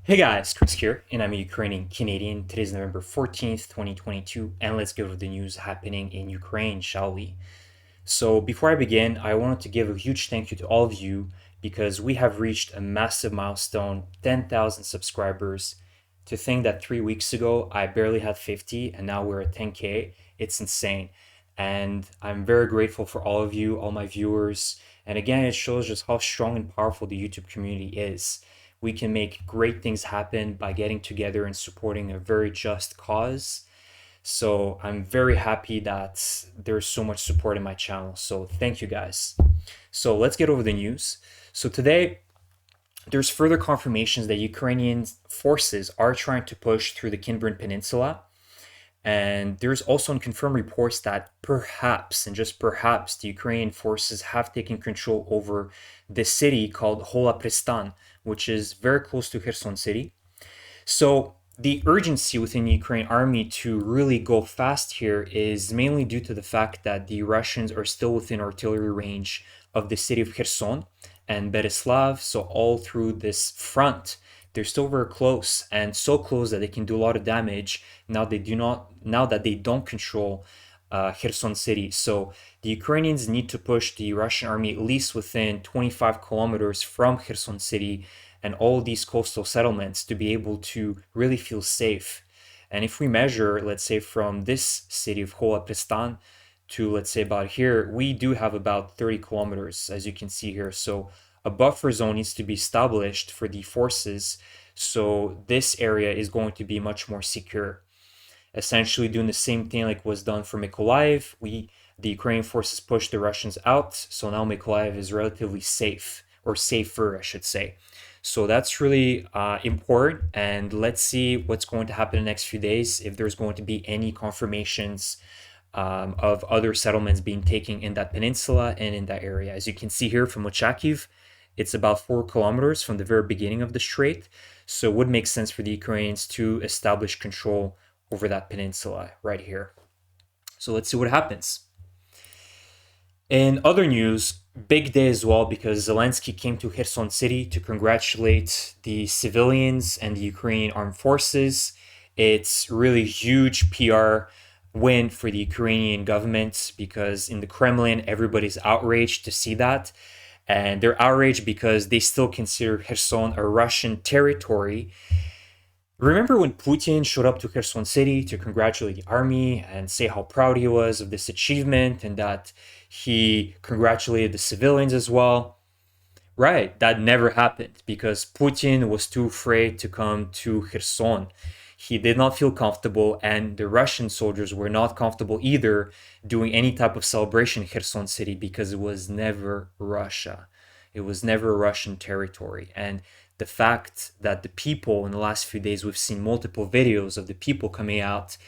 Hey guys, Chris here, and I'm a Ukrainian Canadian. Today's November 14th, 2022, and let's get over the news happening in Ukraine, shall we? So, before I begin, I wanted to give a huge thank you to all of you because we have reached a massive milestone 10,000 subscribers. To think that 3 weeks ago I barely had 50 and now we're at 10K, it's insane. And I'm very grateful for all of you, all my viewers. And again, it shows just how strong and powerful the YouTube community is. We can make great things happen by getting together and supporting a very just cause. So I'm very happy that there's so much support in my channel. So thank you guys. So let's get over the news. So today, there's further confirmations that Ukrainian forces are trying to push through the Kinburn Peninsula. And there's also unconfirmed reports that perhaps, and just perhaps, the Ukrainian forces have taken control over the city called Hola Pristan, which is very close to Kherson City. So the urgency within the Ukraine army to really go fast here is mainly due to the fact that the Russians are still within artillery range of the city of Kherson and Berislav. So all through this front, they're still very close, and so close that they can do a lot of damage now that they don't control Kherson City. So the Ukrainians need to push the Russian army at least within 25 kilometers from Kherson City and all these coastal settlements to be able to really feel safe. And if we measure, let's say, from this city of Hola Pristan to, let's say, about here, we do have about 30 kilometers, as you can see here. So a buffer zone needs to be established for the forces. So this area is going to be much more secure. Essentially doing the same thing like was done for Mykolaiv. The Ukrainian forces pushed the Russians out. So now Mykolaiv is relatively safe, or safer, I should say. So that's really important. And let's see what's going to happen in the next few days, if there's going to be any confirmations of other settlements being taken in that peninsula and in that area. As you can see here from Ochakiv, it's about 4 kilometers from the very beginning of the strait. So it would make sense for the Ukrainians to establish control over that peninsula right here. So let's see what happens. In other news, big day as well because Zelensky came to Kherson City to congratulate the civilians and the Ukrainian armed forces. It's really huge PR win for the Ukrainian government because in the Kremlin, everybody's outraged to see that. And they're outraged because they still consider Kherson a Russian territory. Remember when Putin showed up to Kherson City to congratulate the army and say how proud he was of this achievement and that he congratulated the civilians as well? Right, that never happened because Putin was too afraid to come to Kherson. He did not feel comfortable, and the Russian soldiers were not comfortable either doing any type of celebration in Kherson City because it was never Russia. It was never Russian territory. And the fact that the people in the last few days, we've seen multiple videos of the people coming out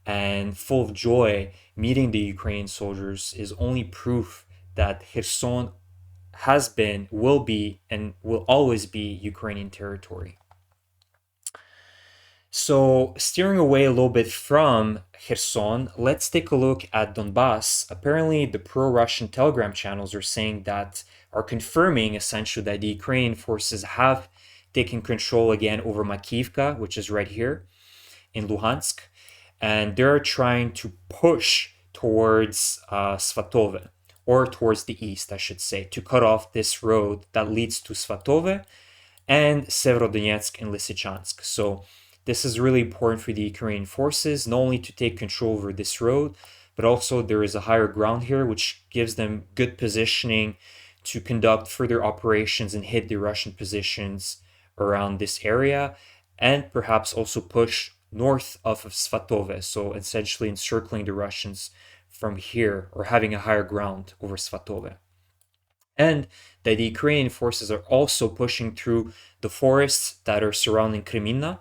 and full of joy meeting the Ukrainian soldiers is only proof that Kherson has been, will be, and will always be Ukrainian territory. So, steering away a little bit from Kherson, let's take a look at Donbass. Apparently, the pro-Russian Telegram channels are confirming essentially that the Ukrainian forces have taken control again over Makivka, which is right here in Luhansk, and they're trying to push towards Svatove, or towards the east, I should say, to cut off this road that leads to Svatove and Severodonetsk and Lysychansk. So this is really important for the Ukrainian forces, not only to take control over this road, but also there is a higher ground here, which gives them good positioning to conduct further operations and hit the Russian positions around this area, and perhaps also push north of Svatove, so essentially encircling the Russians from here, or having a higher ground over Svatove. And that the Ukrainian forces are also pushing through the forests that are surrounding Kreminna.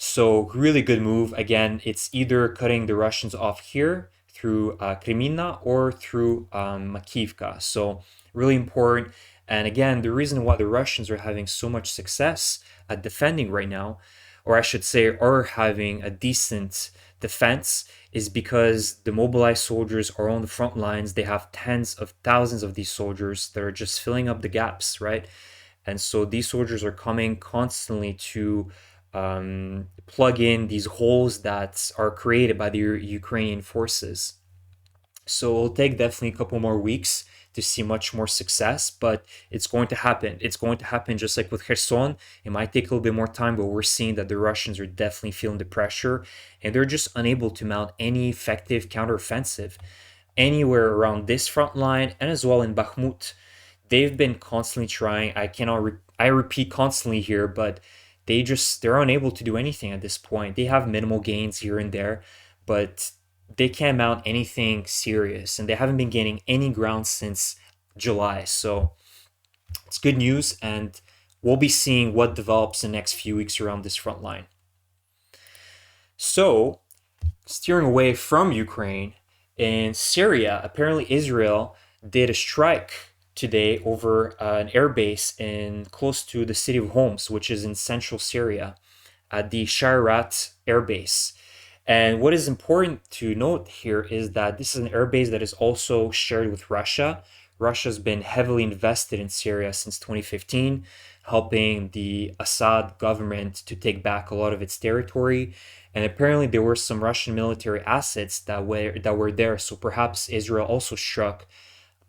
So really good move. Again, it's either cutting the Russians off here through Kreminna or through Makivka. So really important. And again, the reason why the Russians are having so much success at defending right now, or I should say are having a decent defense, is because the mobilized soldiers are on the front lines. They have tens of thousands of these soldiers that are just filling up the gaps, right? And so these soldiers are coming constantly to plug in these holes that are created by the Ukrainian forces. So it'll take definitely a couple more weeks to see much more success, but it's going to happen. It's going to happen just like with Kherson. It might take a little bit more time, but we're seeing that the Russians are definitely feeling the pressure and they're just unable to mount any effective counteroffensive anywhere around this front line and as well in Bakhmut. They've been constantly trying. I repeat constantly here, but they're unable to do anything at this point. They have minimal gains here and there, but they can't mount anything serious, and they haven't been gaining any ground since July. So it's good news, and we'll be seeing what develops in the next few weeks around this front line. So, steering away from Ukraine, in Syria, apparently Israel did a strike today over an airbase in close to the city of Homs, which is in central Syria, at the Shayrat airbase. And what is important to note here is that this is an airbase that is also shared with Russia. Russia's been heavily invested in Syria since 2015, helping the Assad government to take back a lot of its territory. And apparently there were some Russian military assets that were there. So perhaps Israel also struck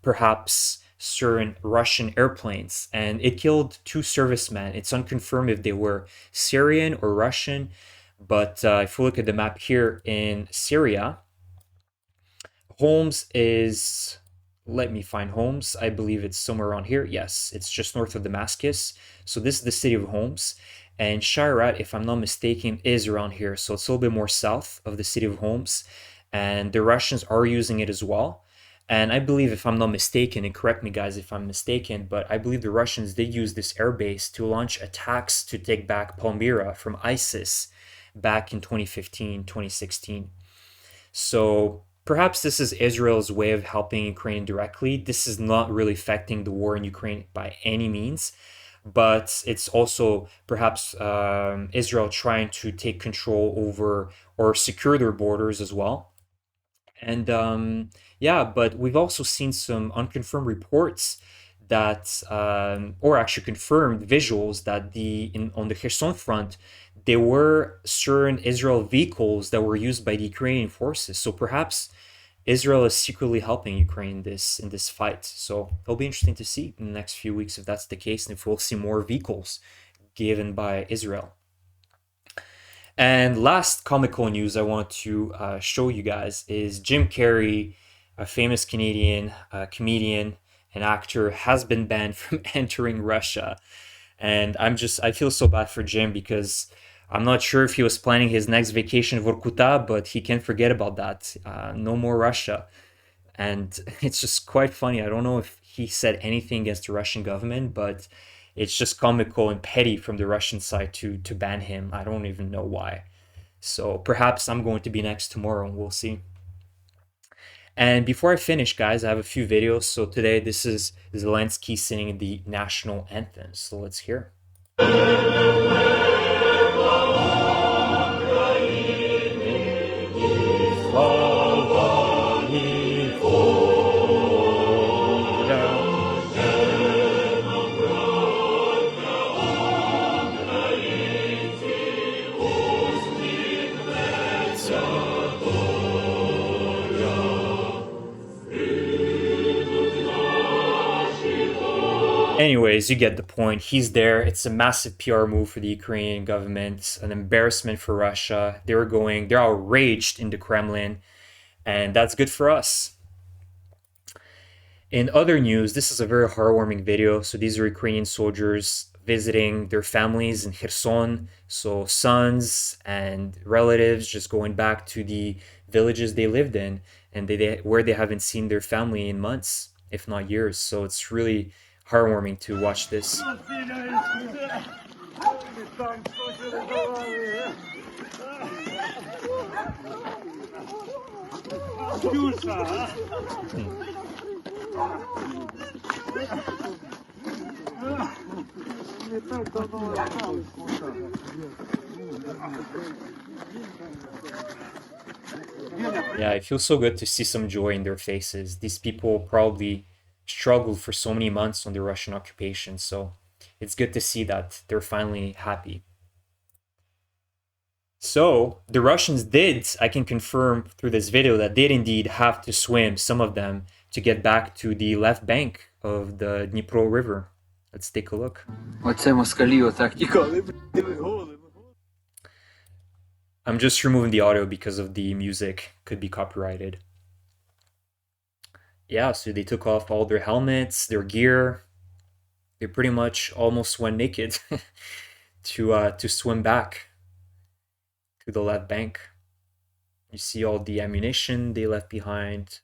perhaps certain Russian airplanes, and it killed two servicemen. It's unconfirmed if they were Syrian or Russian, but if you look at the map here in Syria, Homs is, let me find Homs. I believe it's somewhere around here. Yes, it's just north of Damascus. So this is the city of Homs. And Shayrat, if I'm not mistaken, is around here. So it's a little bit more south of the city of Homs. And the Russians are using it as well. And I believe, if I'm not mistaken, and correct me guys if I'm mistaken, but I believe the Russians did use this airbase to launch attacks to take back Palmyra from ISIS back in 2015, 2016. So perhaps this is Israel's way of helping Ukraine directly. This is not really affecting the war in Ukraine by any means, but it's also perhaps Israel trying to take control over or secure their borders as well. And yeah, but we've also seen some unconfirmed reports that, or actually confirmed visuals that on the Kherson front, there were certain Israel vehicles that were used by the Ukrainian forces. So perhaps Israel is secretly helping Ukraine in this fight. So it'll be interesting to see in the next few weeks if that's the case, and if we'll see more vehicles given by Israel. And last comical news I want to show you guys is Jim Carrey, a famous Canadian comedian and actor, has been banned from entering Russia. And I feel so bad for Jim because I'm not sure if he was planning his next vacation in Vorkuta, but he can't forget about that. No more Russia. And it's just quite funny. I don't know if he said anything against the Russian government, but it's just comical and petty from the Russian side to ban him. I don't even know why. So perhaps I'm going to be next tomorrow and we'll see. And before I finish, guys, I have a few videos. So today, this is Zelensky singing the national anthem. So let's hear. Anyways, you get the point. He's there. It's a massive PR move for the Ukrainian government, an embarrassment for Russia. They're outraged in the Kremlin, and that's good for us. In other news, this is a very heartwarming video. So these are Ukrainian soldiers visiting their families in Kherson. So sons and relatives just going back to the villages they lived in and where they haven't seen their family in months, if not years. So it's really heartwarming to watch this. Yeah, it feels so good to see some joy in their faces. These people probably struggled for so many months on the Russian occupation, so it's good to see that they're finally happy. So the Russians did, I can confirm through this video, that did indeed have to swim, some of them, to get back to the left bank of the Dnipro River. Let's take a look. I'm just removing the audio because of the music, could be copyrighted. Yeah, so they took off all their helmets, their gear. They pretty much almost went naked to swim back to the left bank. You see all the ammunition they left behind.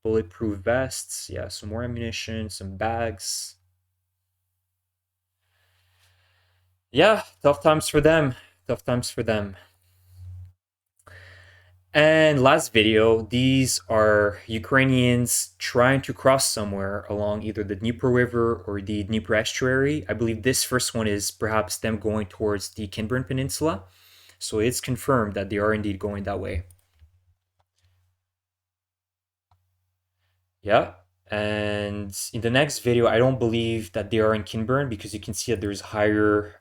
Bulletproof vests, yeah, some more ammunition, some bags. Yeah, tough times for them. Tough times for them. And last video, these are Ukrainians trying to cross somewhere along either the Dnieper River or the Dnieper estuary. I believe this first one is perhaps them going towards the Kinburn Peninsula. So it's confirmed that they are indeed going that way. Yeah. And in the next video, I don't believe that they are in Kinburn because you can see that there's higher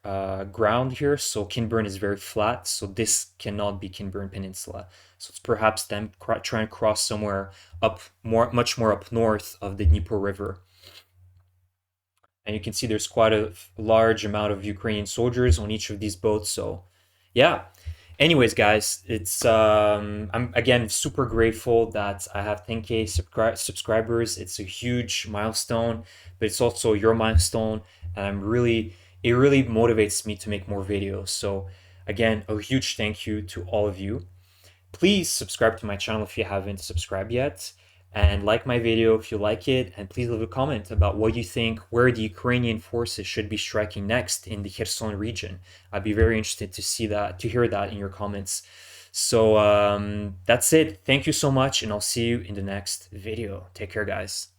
ground here. So Kinburn is very flat. So this cannot be Kinburn Peninsula. So it's perhaps them trying to cross somewhere up much more up north of the Dnieper River. And you can see there's quite a large amount of Ukrainian soldiers on each of these boats. So yeah. Anyways, guys, it's I'm again super grateful that I have 10K subscribers. It's a huge milestone, but it's also your milestone, and it really motivates me to make more videos. So again, a huge thank you to all of you. Please subscribe to my channel if you haven't subscribed yet, and like my video if you like it, and please leave a comment about what you think, where the Ukrainian forces should be striking next in the Kherson region. I'd be very interested to see that, to hear that in your comments. So that's it. Thank you so much, and I'll see you in the next video. Take care, guys.